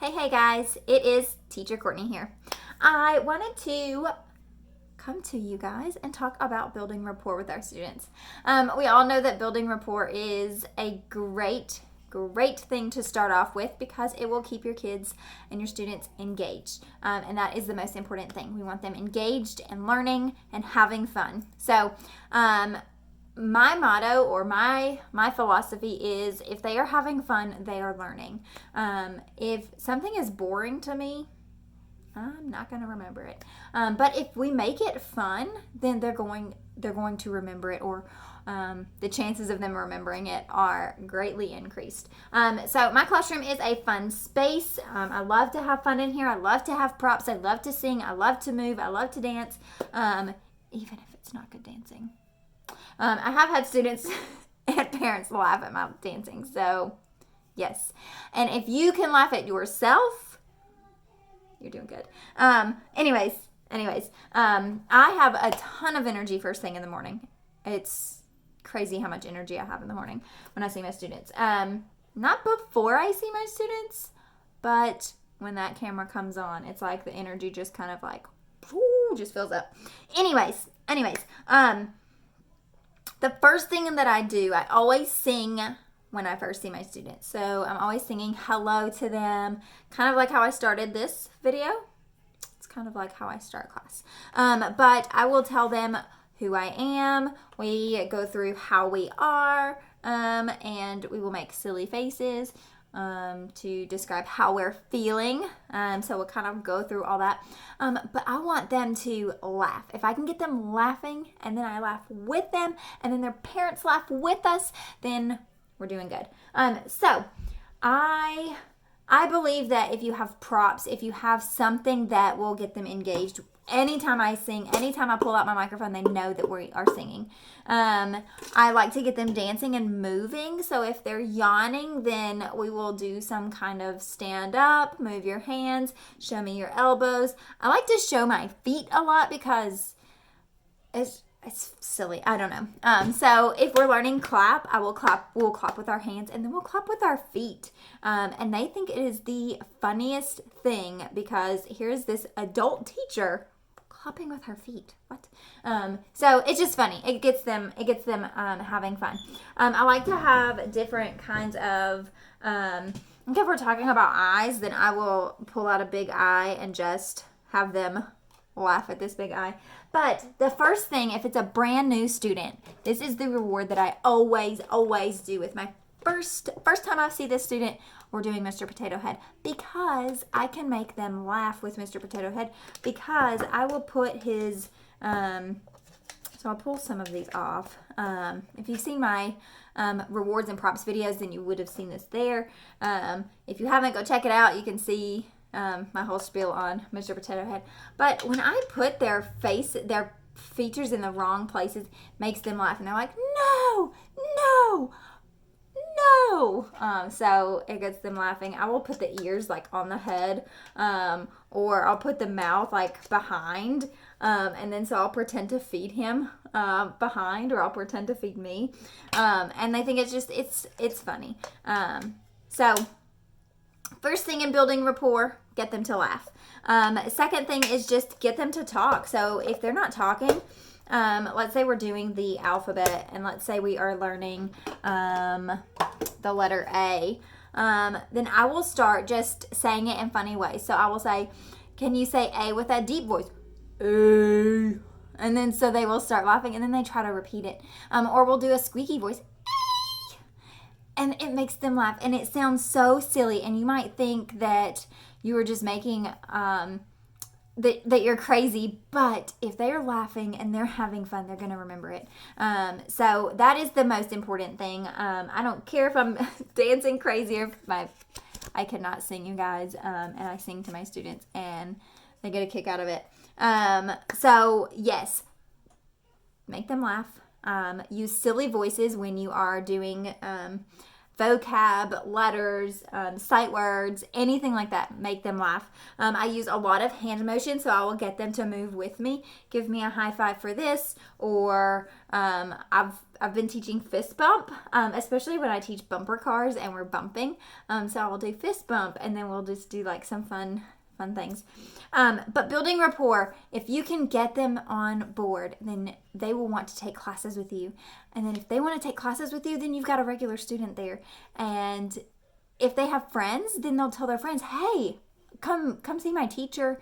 Hey guys, it is Teacher Courtney here. I wanted to come to you guys and talk about building rapport with our students. We all know that building rapport is a great thing to start off with because it will keep your kids and your students engaged. And that is the most important thing. We want them engaged and learning and having fun. So, my motto or my philosophy is if they are having fun, they are learning. If something is boring to me, I'm not going to remember it. But if we make it fun, then they're going to remember it, or the chances of them remembering it are greatly increased. So my classroom is a fun space. I love to have fun in here. I love to have props. I love to sing. I love to move. I love to dance, even if it's not good dancing. I have had students and parents laugh at my dancing, so yes. And if you can laugh at yourself, you're doing good. Anyways, I have a ton of energy first thing in the morning. It's crazy how much energy I have in the morning when I see my students. Not before I see my students, but when that camera comes on, it's like the energy just kind of like, just fills up. Anyways, the first thing that I do, I always sing when I first see my students. So I'm always singing hello to them, kind of like how I started this video. It's kind of like how I start class. But I will tell them who I am. We go through how we are, and we will make silly faces to describe how we're feeling. So we'll kind of go through all that. But I want them to laugh. If I can get them laughing and then I laugh with them and then their parents laugh with us, then we're doing good. So I believe that if you have props, if you have something that will get them engaged, anytime I sing, anytime I pull out my microphone, they know that we are singing. I like to get them dancing and moving. So if they're yawning, then we will do some kind of stand up, move your hands, show me your elbows. I like to show my feet a lot because it's silly. I don't know. So if we're learning clap, we'll clap with our hands and then we'll clap with our feet. And they think it is the funniest thing because here's this adult teacher clapping with her feet. What? So it's just funny. It gets them having fun. I like to have different kinds of, if we're talking about eyes, then I will pull out a big eye and just have them laugh at this big eye. But the first thing, if it's a brand new student, this is the reward that I always do with my first time I see this student. We're doing Mr. Potato Head because I can make them laugh with Mr. Potato Head because I will put his, so I'll pull some of these off. If you've seen my rewards and props videos, then you would have seen this there. If you haven't, go check it out. You can see my whole spiel on Mr. Potato Head. But when I put their features in the wrong places, makes them laugh. And they're like, no. So it gets them laughing. I will put the ears like on the head, or I'll put the mouth like behind, and then so I'll pretend to feed him behind, or I'll pretend to feed me, and they think it's funny. So first thing in building rapport, get them to laugh. Second thing is just get them to talk. So if they're not talking, let's say we're doing the alphabet and let's say we are learning the letter A, then I will start just saying it in funny ways. So I will say, can you say A with that deep voice? A. And then so they will start laughing and then they try to repeat it. Or we'll do a squeaky voice. And it makes them laugh. And it sounds so silly. And you might think that you were just making, that you're crazy. But if they're laughing and they're having fun, they're going to remember it. So that is the most important thing. I don't care if I'm dancing crazy or if I cannot sing, you guys. And I sing to my students and they get a kick out of it. So yes, make them laugh. Use silly voices when you are doing vocab, letters, sight words, anything like that. Make them laugh. I use a lot of hand motion, so I will get them to move with me. Give me a high five for this, or I've been teaching fist bump, especially when I teach bumper cars and we're bumping. So I will do fist bump, and then we'll just do like some fun things. But building rapport, if you can get them on board, then they will want to take classes with you. And then if they want to take classes with you, then you've got a regular student there. And if they have friends, then they'll tell their friends, hey, come see my teacher,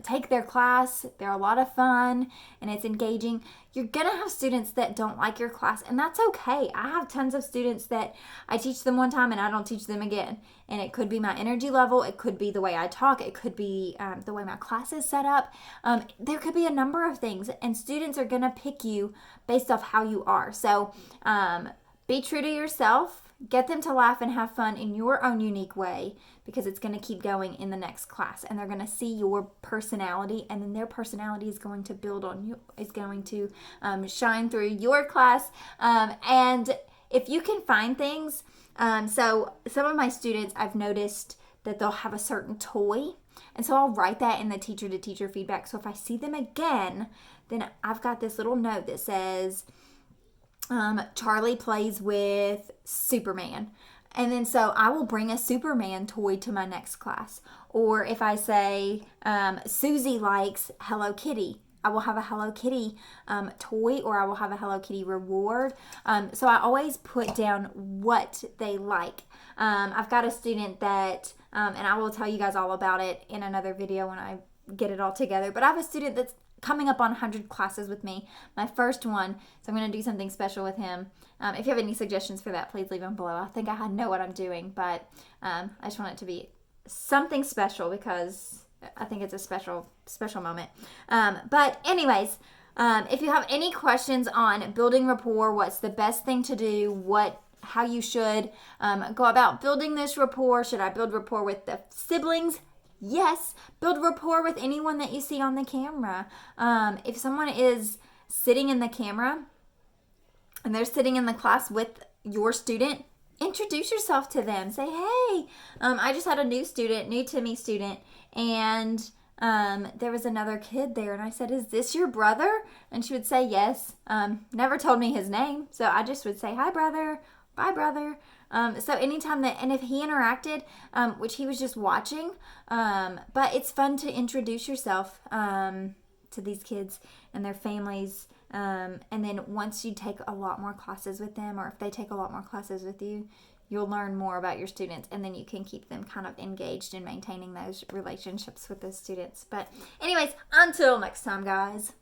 take their class. They're a lot of fun and it's engaging. You're gonna have students that don't like your class, and that's okay. I have tons of students that I teach them one time and I don't teach them again. And it could be my energy level, it could be the way I talk, it could be the way my class is set up. There could be a number of things, and students are gonna pick you based off how you are. So be true to yourself. Get them to laugh and have fun in your own unique way, because it's going to keep going in the next class, and they're going to see your personality, and then their personality is going to build on you, is going to shine through your class. And if you can find things, so some of my students, I've noticed that they'll have a certain toy, and so I'll write that in the teacher to teacher feedback. So if I see them again, then I've got this little note that says, Charlie plays with Superman. And then so I will bring a Superman toy to my next class. Or if I say Susie likes Hello Kitty, I will have a Hello Kitty toy, or I will have a Hello Kitty reward. So I always put down what they like. I've got a student that, and I will tell you guys all about it in another video when I get it all together. But I have a student that's coming up on 100 classes with me, my first one, so I'm going to do something special with him. If you have any suggestions for that, please leave them below. I think I know what I'm doing, but I just want it to be something special, because I think it's a special moment. But anyways, if you have any questions on building rapport, what's the best thing to do, how you should go about building this rapport, should I build rapport with the siblings? Yes, build rapport with anyone that you see on the camera. If someone is sitting in the camera and they're sitting in the class with your student, introduce yourself to them. Say, hey, I just had a new to me student, and there was another kid there, and I said, is this your brother? And she would say yes. Never told me his name, so I just would say, hi brother, bye brother. So anytime and if he interacted, which he was just watching, but it's fun to introduce yourself to these kids and their families. And then once you take a lot more classes with them, or if they take a lot more classes with you, you'll learn more about your students, and then you can keep them kind of engaged in maintaining those relationships with those students. But anyways, until next time, guys.